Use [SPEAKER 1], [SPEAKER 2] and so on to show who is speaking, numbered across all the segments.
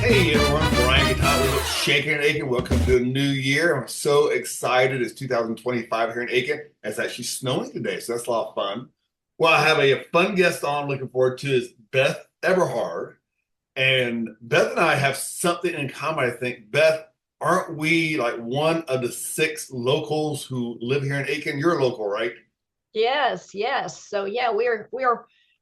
[SPEAKER 1] Hey everyone, Brian Gattoni with Shaking and Aiken. Welcome to the new year. I'm so excited. It's 2025 here in Aiken. It's actually snowing today, so that's a lot of fun. Well, I have a fun guest on looking forward to is Beth Eberhard. And Beth and I have something in common, I think. Beth, aren't we like one of the six locals who live here in Aiken? You're a local, right?
[SPEAKER 2] Yes, yes. So yeah, we are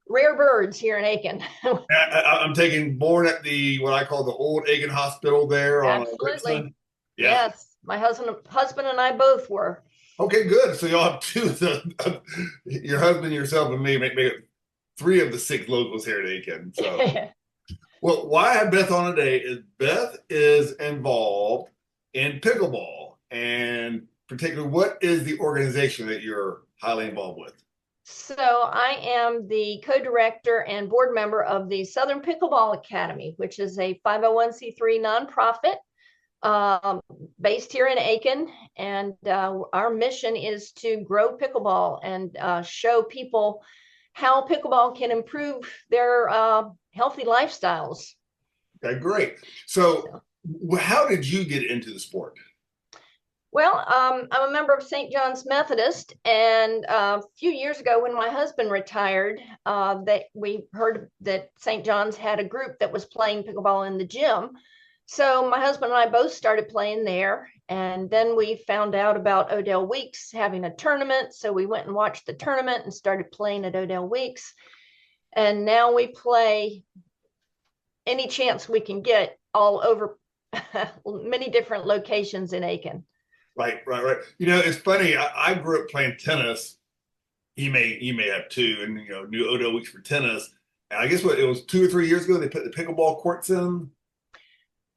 [SPEAKER 2] rare birds here in Aiken.
[SPEAKER 1] I'm taking born at the what I call the old Aiken Hospital there on
[SPEAKER 2] Absolutely.
[SPEAKER 1] Whitson. Yeah.
[SPEAKER 2] Yes. My husband and I both were.
[SPEAKER 1] Okay, good. So y'all have two of your husband, yourself, and me make it three of the six locals here at Aiken. So, well, why I have Beth on today is Beth is involved in pickleball, and particularly, what is the organization that you're highly involved with?
[SPEAKER 2] So I am the co-director and board member of the Southern Pickleball Academy, which is a 501c3 nonprofit um, based here in Aiken. And our mission is to grow pickleball and show people how pickleball can improve their healthy lifestyles.
[SPEAKER 1] Okay, great. So,
[SPEAKER 2] So,
[SPEAKER 1] how did you get into the sport?
[SPEAKER 2] well, I'm a member of St. John's Methodist, and a few years ago, when my husband retired, that we heard that St. John's had a group that was playing pickleball in the gym. So my husband and I both started playing there, and then we found out about Odell Weeks having a tournament. So we went and watched the tournament and started playing at Odell Weeks, and now we play any chance we can get all over many different locations in Aiken.
[SPEAKER 1] Right. You know, it's funny. I grew up playing tennis. You may have too, and knew Odo Weeks for tennis. And I guess what it was 2 or 3 years ago they put the pickleball courts in.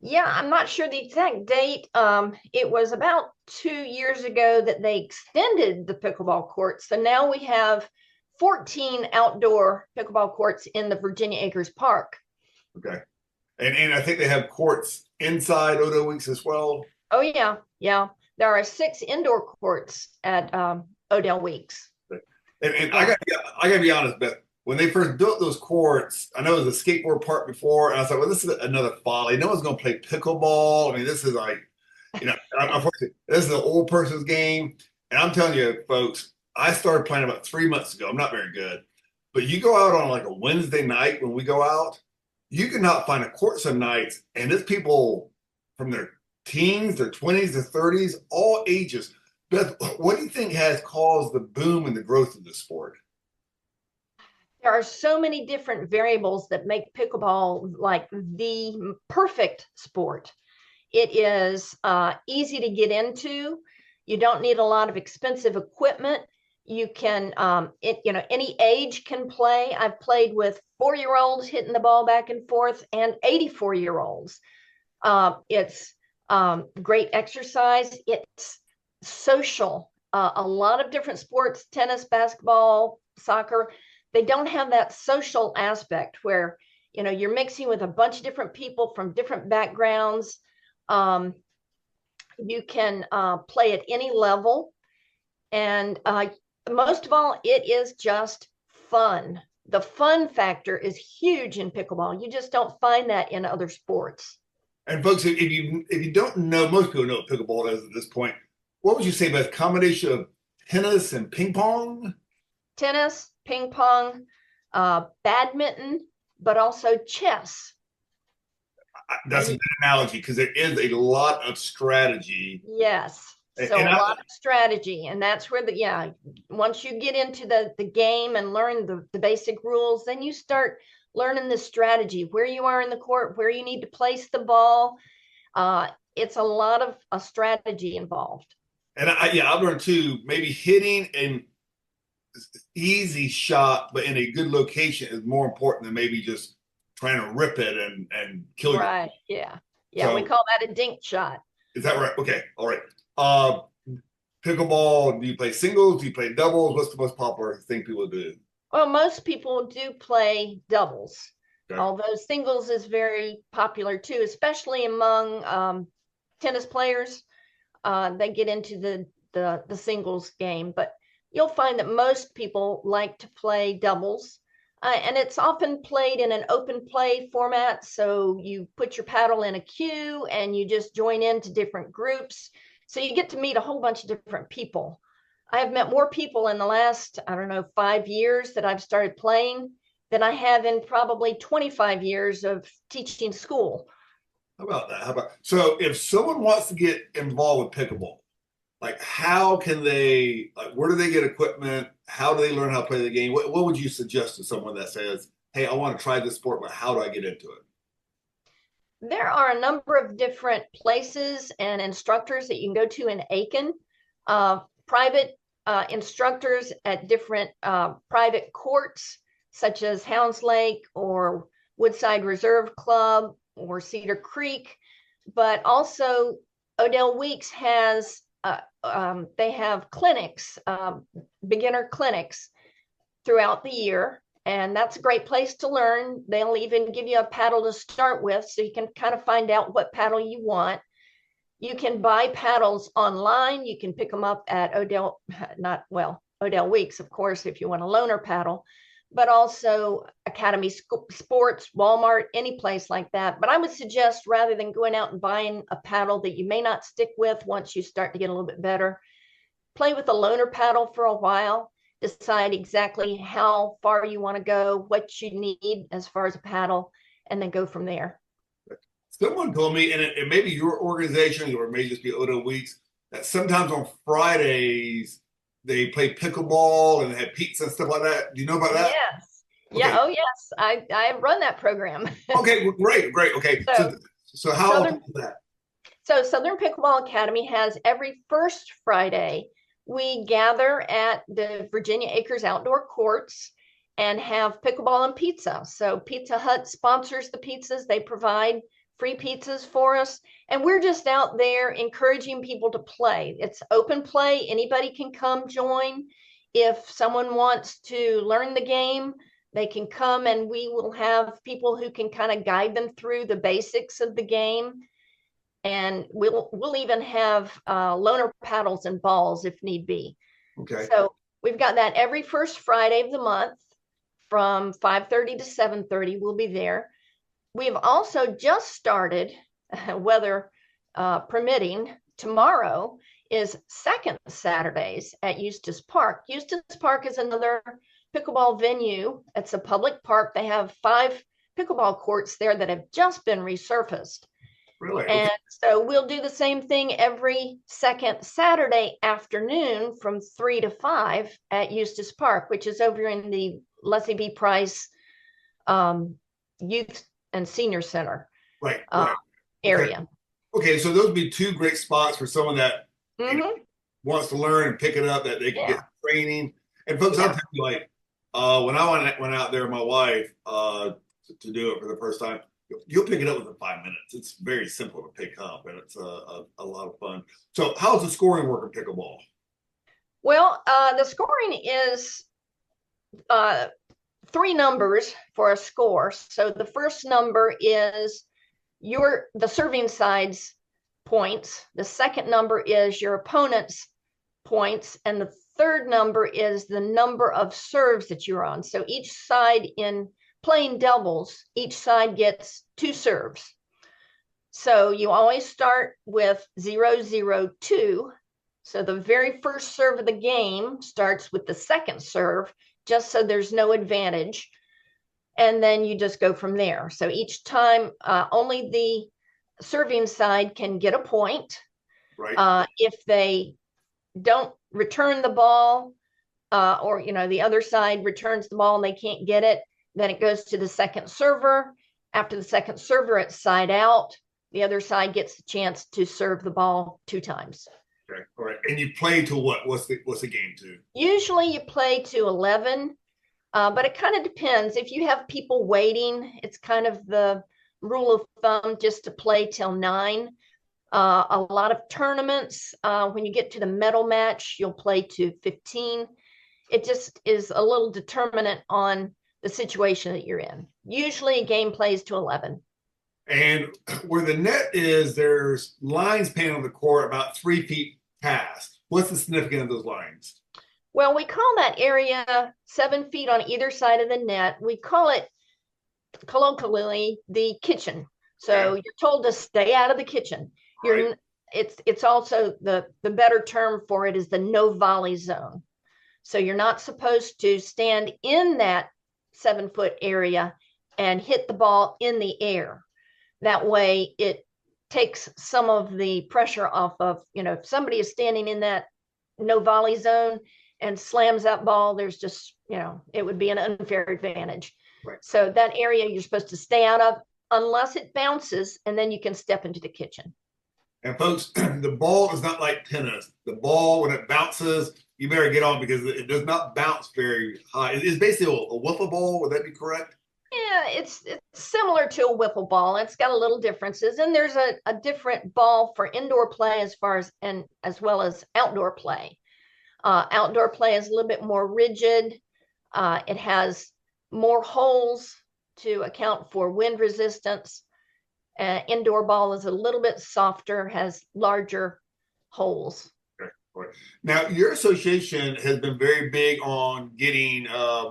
[SPEAKER 2] Yeah, I'm not sure the exact date. It was about 2 years ago that they extended the pickleball courts. So now we have 14 outdoor pickleball courts in the Virginia Acres Park.
[SPEAKER 1] Okay, and I think they have courts inside Odo Weeks as well.
[SPEAKER 2] Oh, yeah, yeah. There are 6 indoor courts at Odell Weeks.
[SPEAKER 1] And
[SPEAKER 2] Yeah.
[SPEAKER 1] I gotta be honest, Beth. When they first built those courts, I know it was a skateboard park before, and I was like, well, this is another folly. No one's gonna play pickleball. I mean, this is like, unfortunately, this is an old person's game. And I'm telling you, folks, I started playing about 3 months ago. I'm not very good, but you go out on like a Wednesday night when we go out, you cannot find a court some nights, and it's people from their teens, their 20s, their 30s, all ages. Beth, what do you think has caused the boom and the growth of the sport?
[SPEAKER 2] There are so many different variables that make pickleball like the perfect sport. It is easy to get into. You don't need a lot of expensive equipment. You can, any age can play. I've played with 4-year-olds hitting the ball back and forth and 84-year-olds. It's great exercise. It's social. A lot of different sports, tennis, basketball, soccer, they don't have that social aspect where, you're mixing with a bunch of different people from different backgrounds. Um, you can play at any level. And most of all, it is just fun. The fun factor is huge in pickleball. You just don't find that in other sports.
[SPEAKER 1] And folks, if you don't know, most people know what pickleball is at this point. What would you say about a combination of tennis and ping pong?
[SPEAKER 2] Tennis, ping pong, badminton, but also chess.
[SPEAKER 1] That's
[SPEAKER 2] And
[SPEAKER 1] a good analogy because there is a lot of strategy.
[SPEAKER 2] yes, so
[SPEAKER 1] And
[SPEAKER 2] a lot of strategy. And that's where once you get into the game and learn the basic rules, then you start learning the strategy, where you are in the court, where you need to place the ball. It's a lot of a strategy involved.
[SPEAKER 1] yeah, I've learned too. Maybe hitting an easy shot, but in a good location, is more important than maybe just trying to rip it and kill your.
[SPEAKER 2] Right. Yeah. Yeah. We
[SPEAKER 1] So
[SPEAKER 2] call that a dink shot.
[SPEAKER 1] is that right? Okay, all right. Uh, Pickleball. Do you play singles? Do you play doubles? What's the most popular thing people do?
[SPEAKER 2] Well, most people do play doubles,
[SPEAKER 1] Okay.
[SPEAKER 2] although singles is very popular too, especially among tennis players. They get into the singles game, but you'll find that most people like to play doubles. And it's often played in an open play format. So you put your paddle in a queue and you just join into different groups. So you get to meet a whole bunch of different people. I have met more people in the last, I don't know, 5 years that I've started playing than I have in probably 25 years of teaching school.
[SPEAKER 1] How about that? How about so if someone wants to get involved with pickleball, like how can they like where do they get equipment? How do they learn how to play the game? What would you suggest to someone that says, hey, I want to try this sport, but how do I get into it?
[SPEAKER 2] There are a number of different places and instructors that you can go to in Aiken, private instructors at different private courts, such as Hounds Lake or Woodside Reserve Club or Cedar Creek. But also, Odell Weeks has, they have clinics, beginner clinics throughout the year. And that's a great place to learn. They'll even give you a paddle to start with, so you can kind of find out what paddle you want. You can buy paddles online. You can pick them up at Odell Weeks, of course, if you want a loaner paddle, but also Academy Sports, Walmart, any place like that. But I would suggest, rather than going out and buying a paddle that you may not stick with once you start to get a little bit better, play with a loaner paddle for a while. Decide exactly how far you want to go, what you need as far as a paddle, and then go from there.
[SPEAKER 1] Someone told me, and it may be your organization or it may just be Odo Weeks, that sometimes on Fridays they play pickleball and they have pizza and stuff like that. Do you know about that?
[SPEAKER 2] Yes.
[SPEAKER 1] Okay.
[SPEAKER 2] Yeah. Oh, yes. I run that program.
[SPEAKER 1] Okay. Great. Great. Okay. So how often is that?
[SPEAKER 2] So Southern Pickleball Academy has every first Friday. We gather at the Virginia Acres outdoor courts and have pickleball and pizza. So Pizza Hut sponsors the pizzas. They provide free pizzas for us. And we're just out there encouraging people to play. It's open play. Anybody can come join. If someone wants to learn the game, they can come, and we will have people who can kind of guide them through the basics of the game. And we'll even have loaner paddles and balls if need be.
[SPEAKER 1] Okay.
[SPEAKER 2] So we've got that every first Friday of the month from 5:30 to 7:30. We'll be there. We've also just started, weather permitting, tomorrow is second Saturdays at Eustis Park. Eustis Park is another pickleball venue. It's a public park. They have 5 pickleball courts there that have just been resurfaced.
[SPEAKER 1] Really?
[SPEAKER 2] And so we'll do the same thing every second Saturday afternoon from 3 to 5 at Eustis Park, which is over in the Leslie B. Price Youth and Senior Center
[SPEAKER 1] right.
[SPEAKER 2] area.
[SPEAKER 1] Okay, so those would be 2 great spots for someone that wants to learn and pick it up, that they can get training. And folks, I'll tell you, like, when I went out there with my wife to do it for the first time, you'll pick it up within 5 minutes. It's very simple to pick up, and it's a lot of fun. So how's the scoring work in pickleball?
[SPEAKER 2] Well, the scoring is 3 numbers for a score. So the first number is the serving side's points. The second number is your opponent's points. And the third number is the number of serves that you're on. So each side, in playing doubles, each side gets 2 serves. So you always start with 0-0-2. So the very first serve of the game starts with the second serve, just so there's no advantage. And then you just go from there. So each time, only the serving side can get a point.
[SPEAKER 1] Right.
[SPEAKER 2] If they don't return the ball, or the other side returns the ball and they can't get it, then it goes to the second server. After the second server, it's side out. The other side gets the chance to serve the ball 2 times.
[SPEAKER 1] Okay. All right. And you play to what? What's the game to?
[SPEAKER 2] Usually you play to 11, but it kind of depends. If you have people waiting, it's kind of the rule of thumb just to play till 9. A lot of tournaments, when you get to the medal match, you'll play to 15. It just is a little determinant on the situation that you're in. Usually a game plays to 11.
[SPEAKER 1] And where the net is, there's lines painted on the court about 3 feet past. What's the significance of those lines?
[SPEAKER 2] Well, we call that area 7 feet on either side of the net. We call it colloquially the kitchen. So
[SPEAKER 1] Okay.
[SPEAKER 2] you're told to stay out of the kitchen.
[SPEAKER 1] Right.
[SPEAKER 2] It's also the better term for it is the no volley zone. So you're not supposed to stand in that 7 foot area and hit the ball in the air. That way it takes some of the pressure off of, if somebody is standing in that no volley zone and slams that ball, there's just, it would be an unfair advantage.
[SPEAKER 1] Right.
[SPEAKER 2] So that area you're supposed to stay out of unless it bounces, and then you can step into the kitchen.
[SPEAKER 1] And folks, the ball is not like tennis. The ball, when it bounces, you better get on because it does not bounce very high. It's basically a wiffle ball. Would that be correct?
[SPEAKER 2] Yeah, it's similar to a wiffle ball. It's got a little differences, and there's a different ball for indoor play as well as outdoor play. Outdoor play is a little bit more rigid. It has more holes to account for wind resistance. Indoor ball is a little bit softer, has larger holes.
[SPEAKER 1] Okay. All right. Now, your association has been very big on getting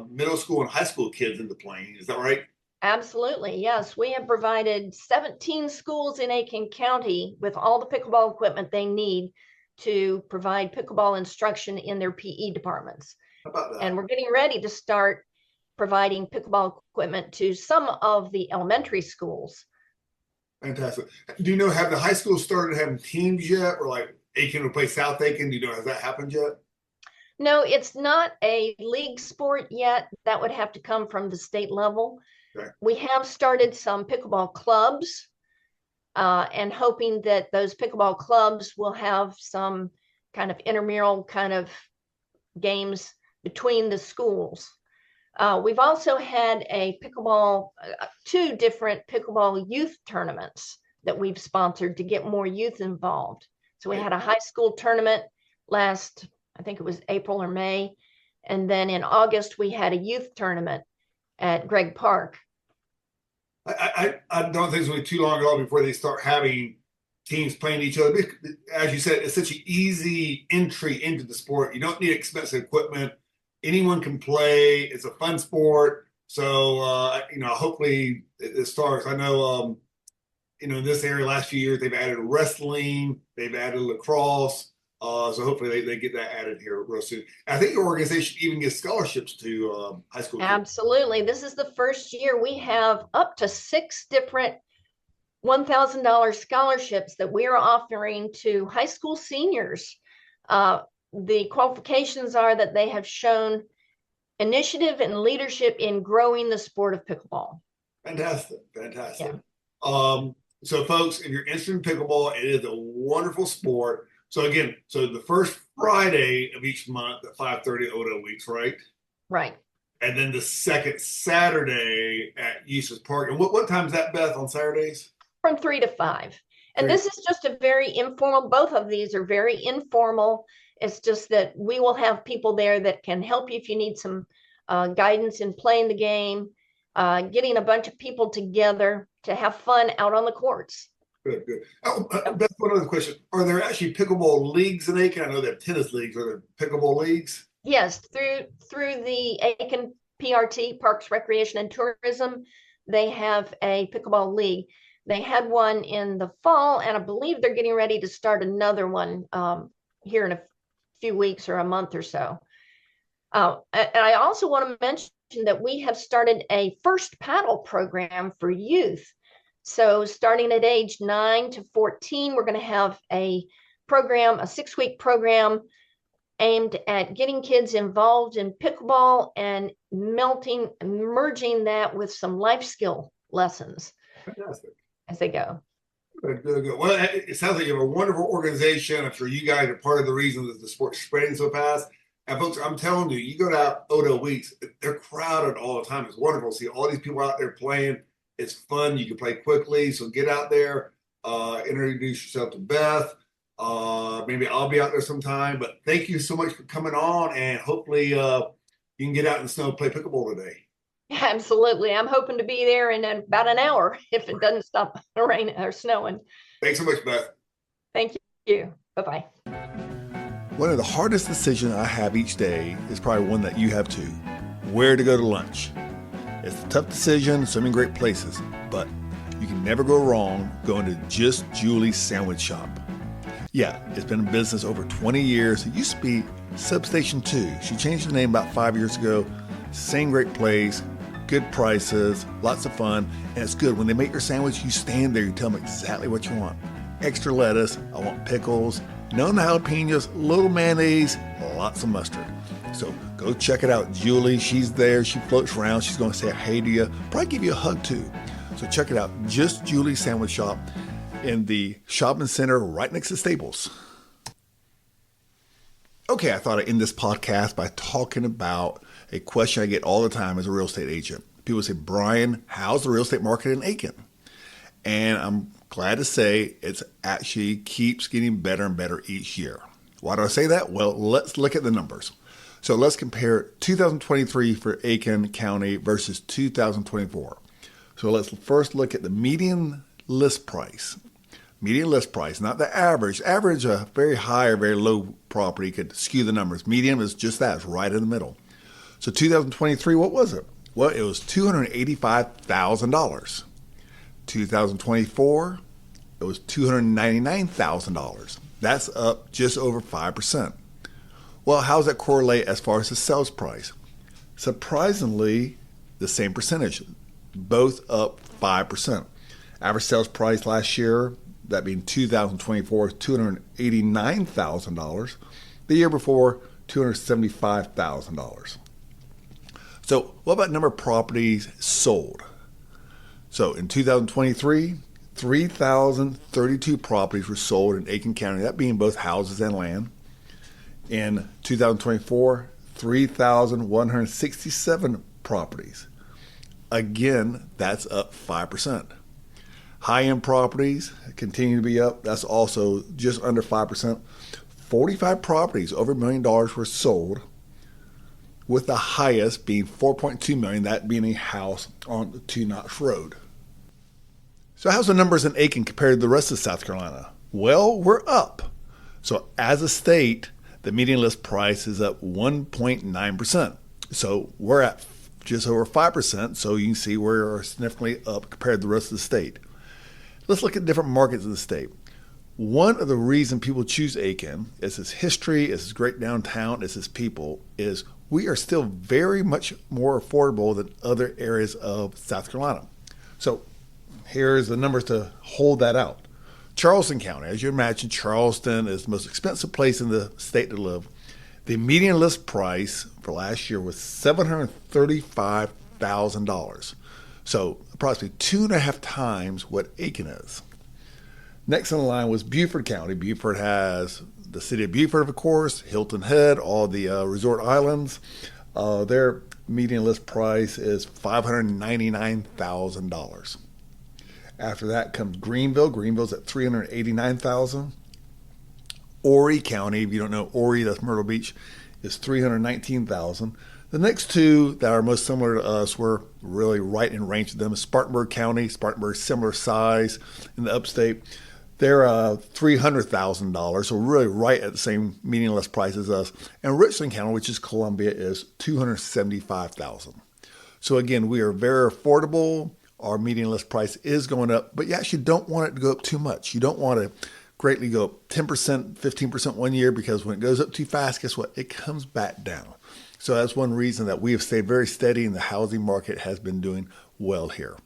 [SPEAKER 1] middle school and high school kids into playing. Is that right?
[SPEAKER 2] Absolutely, yes. We have provided 17 schools in Aiken County with all the pickleball equipment they need to provide pickleball instruction in their PE departments.
[SPEAKER 1] How about that?
[SPEAKER 2] And we're getting ready to start providing pickleball equipment to some of the elementary schools.
[SPEAKER 1] Fantastic. Do you know, have the high school started having teams yet? Or like Aiken will play South Aiken? Do you know, has that happened yet?
[SPEAKER 2] No, it's not a league sport yet. That would have to come from the state level.
[SPEAKER 1] Okay.
[SPEAKER 2] We have started some pickleball clubs and hoping that those pickleball clubs will have some kind of intramural kind of games between the schools. We've also had two different pickleball youth tournaments that we've sponsored to get more youth involved. So we had a high school tournament last, I think it was April or May. And then in August, we had a youth tournament at Gregg Park.
[SPEAKER 1] I don't think it's going to be too long at all before they start having teams playing each other. As you said, it's such an easy entry into the sport. You don't need expensive equipment. Anyone can play. It's a fun sport. So, hopefully it starts. I know, in this area last few years, they've added wrestling, they've added lacrosse. So hopefully they get that added here real soon. I think your organization even gives scholarships to high school kids.
[SPEAKER 2] Absolutely. This is the first year we have up to 6 different $1,000 scholarships that we are offering to high school seniors. The qualifications are that they have shown initiative and leadership in growing the sport of pickleball.
[SPEAKER 1] Fantastic. Fantastic.
[SPEAKER 2] Yeah.
[SPEAKER 1] So folks, if you're interested in pickleball, it is a wonderful sport. So again, the first Friday of each month at 5:30 Odo Weeks, right?
[SPEAKER 2] Right.
[SPEAKER 1] And then the second Saturday at Eustis Park. And what time is that, Beth, on Saturdays?
[SPEAKER 2] From 3 to 5. And this is just a very informal, both of these are very informal. It's just that we will have people there that can help you if you need some guidance in playing the game, getting a bunch of people together to have fun out on the courts.
[SPEAKER 1] Good, good. Oh, Beth, one other question. Are there actually pickleball leagues in Aiken? I know they have tennis leagues. Are there pickleball leagues?
[SPEAKER 2] Yes, through the Aiken PRT, Parks, Recreation, and Tourism, they have a pickleball league. They had one in the fall, and I believe they're getting ready to start another one here in a few weeks or a month or so. And I also want to mention that we have started a first paddle program for youth. So starting at age 9 to 14, we're going to have a program, a 6-week program aimed at getting kids involved in pickleball and merging that with some life skill lessons.
[SPEAKER 1] Fantastic.
[SPEAKER 2] As they go.
[SPEAKER 1] Good, good, good. Well, it sounds like you have a wonderful organization. I'm sure you guys are part of the reason that the sport's spreading so fast. And folks, I'm telling you, you go to Odo Weeks, they're crowded all the time. It's wonderful to see all these people out there playing. It's fun. You can play quickly. So get out there, introduce yourself to Beth. Maybe I'll be out there sometime. But thank you so much for coming on. And hopefully you can get out in the snow and play pickleball today.
[SPEAKER 2] Absolutely. I'm hoping to be there in about an hour if it doesn't stop raining or snowing.
[SPEAKER 1] Thanks so much, Beth.
[SPEAKER 2] Thank you. Bye-bye.
[SPEAKER 3] One of the hardest decisions I have each day is probably one that you have too. Where to go to lunch. It's a tough decision, so many great places, but you can never go wrong going to Just Julie's Sandwich Shop. Yeah, it's been in business over 20 years. It used to be Substation 2. She changed the name about 5 years ago. Same great place, good prices, lots of fun, and it's good. When they make your sandwich, you stand there, you tell them exactly what you want. Extra lettuce, I want pickles, no jalapenos, little mayonnaise, lots of mustard. So go check it out. Julie, she's there. She floats around. She's going to say hey to you. Probably give you a hug too. So check it out. Just Julie's Sandwich Shop in the shopping center right next to Staples. Okay, I thought I'd end this podcast by talking about a question I get all the time as a real estate agent. People say, Brian, how's the real estate market in Aiken? And I'm glad to say it's actually keeps getting better and better each year. Why do I say that? Well, let's look at the numbers. So let's compare 2023 for Aiken County versus 2024. So let's first look at the median list price. Median list price, not the average. Average, a very high or very low property could skew the numbers. Median is just that, it's right in the middle. So 2023, what was it? Well, it was $285,000. 2024, it was $299,000. That's up just over 5%. Well, how does that correlate as far as the sales price? Surprisingly, the same percentage, both up 5%. Average sales price last year, that being 2024, $289,000. The year before, $275,000. So what about number of properties sold? So in 2023, 3,032 properties were sold in Aiken County, that being both houses and land. In 2024, 3,167 properties. Again, that's up 5%. High-end properties continue to be up. That's also just under 5%. 45 properties over $1 million were sold, with the highest being $4.2 million, that being a house on the Two Notch Road. So how's the numbers in Aiken compared to the rest of South Carolina? Well, we're up. So as a state, the median list price is up 1.9%. So we're at just over 5%. So you can see we're significantly up compared to the rest of the state. Let's look at different markets in the state. One of the reasons people choose Aiken is its history, is its great downtown, is its people, is we are still very much more affordable than other areas of South Carolina. So here's the numbers to hold that out. Charleston County, as you imagine, Charleston is the most expensive place in the state to live. The median list price for last year was $735,000. So approximately 2.5 times what Aiken is. Next on the line was Beaufort County. Beaufort has the city of Beaufort, of course, Hilton Head, all the resort islands. Their median list price is $599,000. After that comes Greenville. Greenville's at $389,000. Horry County, if you don't know Horry, that's Myrtle Beach, is $319,000. The next two that are most similar to us, were really right in range of them, is Spartanburg County. Spartanburg's similar size in the upstate. They're $300,000, so really right at the same median list price as us. And Richland County, which is Columbia, is $275,000. So again, we are very affordable. Our median list price is going up, but you actually don't want it to go up too much. You don't want to greatly go up 10%, 15% one year, because when it goes up too fast, guess what? It comes back down. So that's one reason that we have stayed very steady and the housing market has been doing well here.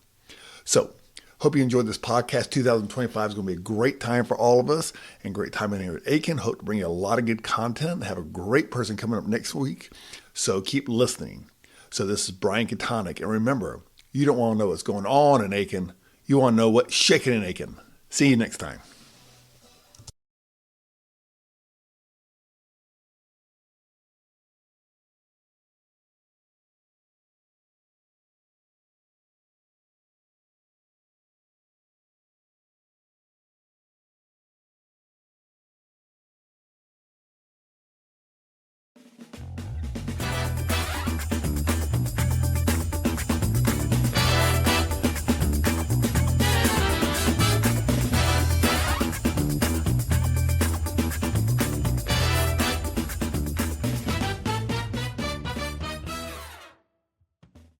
[SPEAKER 3] So hope you enjoyed this podcast. 2025 is going to be a great time for all of us and great time in here at Aiken. Hope to bring you a lot of good content. Have a great person coming up next week. So keep listening. So this is Brian Katonic. And remember, you don't want to know what's going on in Aiken. You want to know what's shaking in Aiken. See you next time.